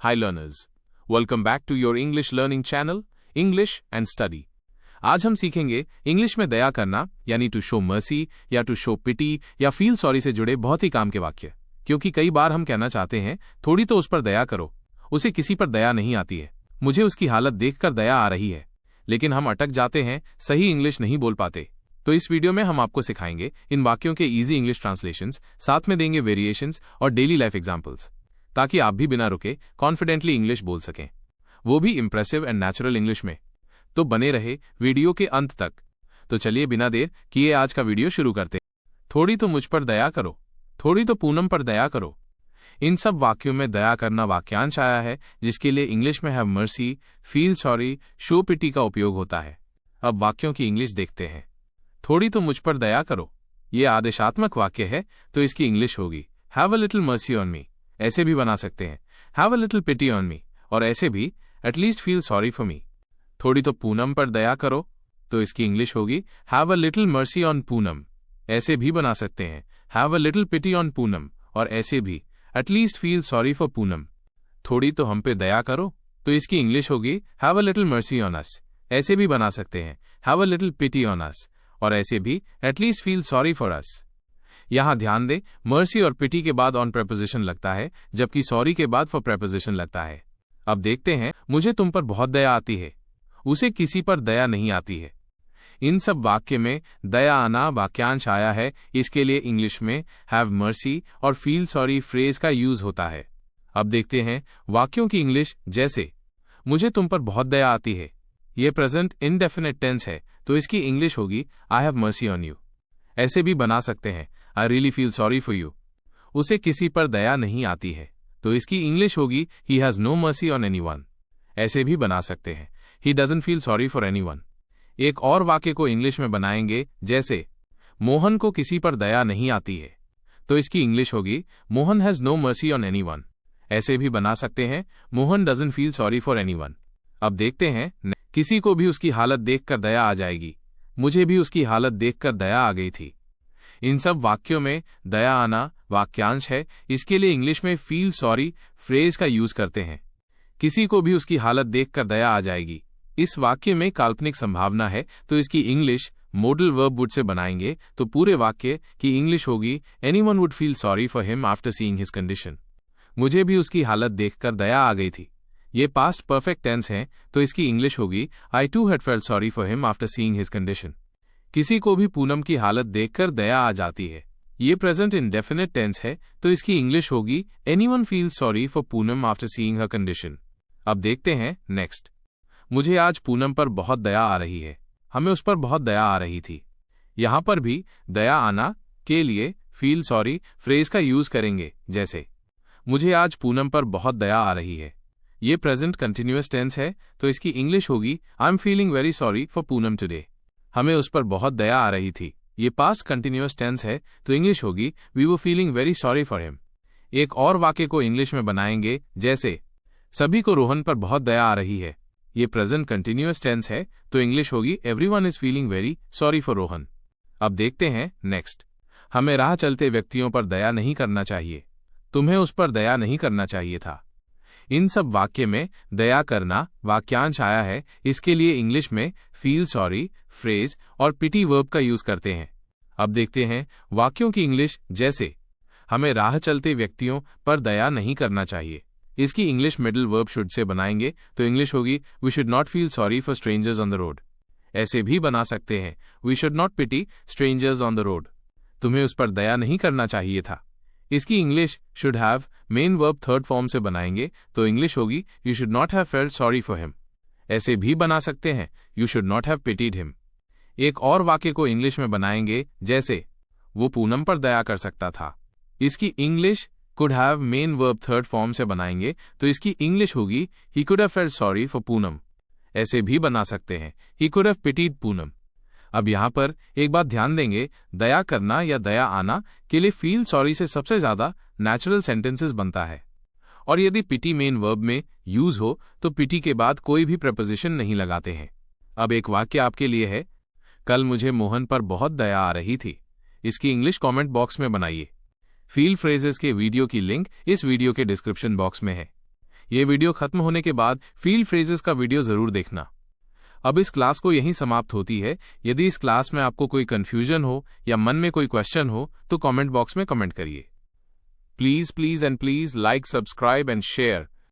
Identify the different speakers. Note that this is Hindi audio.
Speaker 1: Hi learners, welcome back to your English learning channel, English and Study। आज हम सीखेंगे इंग्लिश में दया करना यानी टू शो मर्सी या टू शो पिटी या फील सॉरी से जुड़े बहुत ही काम के वाक्य। क्योंकि कई बार हम कहना चाहते हैं थोड़ी तो उस पर दया करो, उसे किसी पर दया नहीं आती है, मुझे उसकी हालत देखकर दया आ रही है, लेकिन हम अटक जाते हैं, सही इंग्लिश नहीं बोल पाते। तो इस वीडियो में हम आपको सिखाएंगे इन वाक्यों के इजी इंग्लिश ट्रांसलेशंस, साथ में देंगे वेरिएशंस और डेली लाइफ एग्जांपल्स, ताकि आप भी बिना रुके कॉन्फिडेंटली इंग्लिश बोल सकें, वो भी इंप्रेसिव एंड नेचुरल इंग्लिश में। तो बने रहे वीडियो के अंत तक। तो चलिए बिना देर किए आज का वीडियो शुरू करते हैं। थोड़ी तो मुझ पर दया करो, थोड़ी तो पूनम पर दया करो। इन सब वाक्यों में दया करना वाक्यांश आया है, जिसके लिए इंग्लिश में have mercy, feel sorry, show pity का उपयोग होता है। अब वाक्यों की इंग्लिश देखते हैं। थोड़ी तो मुझ पर दया करो, ये आदेशात्मक वाक्य है, तो इसकी इंग्लिश होगी have a little mercy on me. ऐसे भी बना सकते हैं have a little pity on me, और ऐसे भी at least feel sorry for me. थोड़ी तो पूनम पर दया करो, तो इसकी इंग्लिश होगी have a little mercy on Poonam. ऐसे भी बना सकते हैं have a little pity on Poonam, और ऐसे भी at least feel sorry for Poonam. थोड़ी तो हम पे दया करो, तो इसकी इंग्लिश होगी have a little mercy on us. ऐसे भी बना सकते हैं have a little pity on us, और ऐसे भी at least feel sorry for us. यहां ध्यान दें, मर्सी और पिटी के बाद ऑन प्रेपोजिशन लगता है, जबकि सॉरी के बाद फॉर प्रेपोजिशन लगता है। अब देखते हैं, मुझे तुम पर बहुत दया आती है, उसे किसी पर दया नहीं आती है। इन सब वाक्य में दया आना वाक्यांश आया है, इसके लिए इंग्लिश में हैव मर्सी और फील सॉरी फ्रेज का यूज होता है। अब देखते हैं वाक्यों की इंग्लिश, जैसे मुझे तुम पर बहुत दया आती है, ये प्रेजेंट इंडेफिनिट टेंस है, तो इसकी इंग्लिश होगी I have mercy on you. ऐसे भी बना सकते हैं I really feel sorry for you, उसे किसी पर दया नहीं आती है, तो इसकी इंग्लिश होगी he has no mercy on anyone. ऐसे भी बना सकते हैं he doesn't feel sorry for anyone. एक और वाक्य को इंग्लिश में बनाएंगे, जैसे मोहन को किसी पर दया नहीं आती है, तो इसकी इंग्लिश होगी Mohan has no mercy on anyone. ऐसे भी बना सकते हैं Mohan doesn't feel sorry for anyone. अब देखते हैं, किसी को भी उसकी हालत देखकर दया आ जाएगी, मुझे भी उसकी हालत देखकर दया आ गई थी। इन सब वाक्यों में दया आना वाक्यांश है, इसके लिए इंग्लिश में फील सॉरी फ्रेज का यूज करते हैं। किसी को भी उसकी हालत देखकर दया आ जाएगी, इस वाक्य में काल्पनिक संभावना है, तो इसकी English modal verb would say बनाएंगे, तो पूरे वाक्य की इंग्लिश होगी anyone would feel sorry for him after seeing his condition. मुझे भी उसकी हालत देखकर दया आ गई थी, ये पास्ट परफेक्ट टेंस है, तो इसकी इंग्लिश होगी I too had felt sorry for him after seeing his condition. किसी को भी पूनम की हालत देखकर दया आ जाती है, ये प्रेजेंट इंडेफिनिट टेंस है, तो इसकी इंग्लिश होगी anyone feels sorry for Poonam after seeing her condition. अब देखते हैं नेक्स्ट, मुझे आज पूनम पर बहुत दया आ रही है, हमें उस पर बहुत दया आ रही थी। यहां पर भी दया आना के लिए फील सॉरी फ्रेज का यूज करेंगे, जैसे मुझे आज पूनम पर बहुत दया आ रही है, ये प्रेजेंट कंटिन्यूअस टेंस है, तो इसकी इंग्लिश होगी I am feeling very sorry for Poonam today. हमें उस पर बहुत दया आ रही थी, ये पास्ट कंटिन्यूअस टेंस है, तो इंग्लिश होगी we were feeling very sorry for him. एक और वाक्य को इंग्लिश में बनाएंगे, जैसे सभी को रोहन पर बहुत दया आ रही है, ये प्रेजेंट कंटिन्यूअस टेंस है, तो इंग्लिश होगी everyone is feeling very sorry for Rohan. अब देखते हैं नेक्स्ट, हमें राह चलते व्यक्तियों पर दया नहीं करना चाहिए, तुम्हें उस पर दया नहीं करना चाहिए था। इन सब वाक्य में दया करना वाक्यांश आया है, इसके लिए इंग्लिश में फील सॉरी फ्रेज और पिटी वर्ब का यूज करते हैं। अब देखते हैं वाक्यों की इंग्लिश, जैसे हमें राह चलते व्यक्तियों पर दया नहीं करना चाहिए, इसकी English middle verb should say बनाएंगे, तो इंग्लिश होगी we should not feel sorry for strangers on the road. ऐसे भी बना सकते हैं we should not pity strangers on the road, तुम्हें उस पर दया नहीं करना चाहिए था। इसकी English should have main verb third form से बनाएंगे, तो इंग्लिश होगी you should not have felt sorry for him. ऐसे भी बना सकते हैं you should not have pitied him. एक और वाक्य को इंग्लिश में बनाएंगे, जैसे वो पूनम पर दया कर सकता था, इसकी English could have main verb third form से बनाएंगे, तो इसकी इंग्लिश होगी he could have felt sorry for Poonam. ऐसे भी बना सकते हैं he could have pitied Poonam. अब यहां पर एक बात ध्यान देंगे, दया करना या दया आना के लिए फील सॉरी से सबसे ज्यादा नेचुरल सेंटेंसेस बनता है, और यदि पिटी मेन वर्ब में यूज हो तो पिटी के बाद कोई भी प्रपोजिशन नहीं लगाते हैं। अब एक वाक्य आपके लिए है, कल मुझे मोहन पर बहुत दया आ रही थी, इसकी इंग्लिश कमेंट बॉक्स में बनाइए। फील फ्रेजेस के वीडियो की लिंक इस वीडियो के डिस्क्रिप्शन बॉक्स में है। ये वीडियो खत्म होने के बाद फील्ड फ्रेजेस का वीडियो जरूर देखना। अब इस क्लास को यहीं समाप्त होती है। यदि इस क्लास में आपको कोई कंफ्यूजन हो या मन में कोई क्वेश्चन हो तो कमेंट बॉक्स में कमेंट करिए। Please and please like, subscribe and share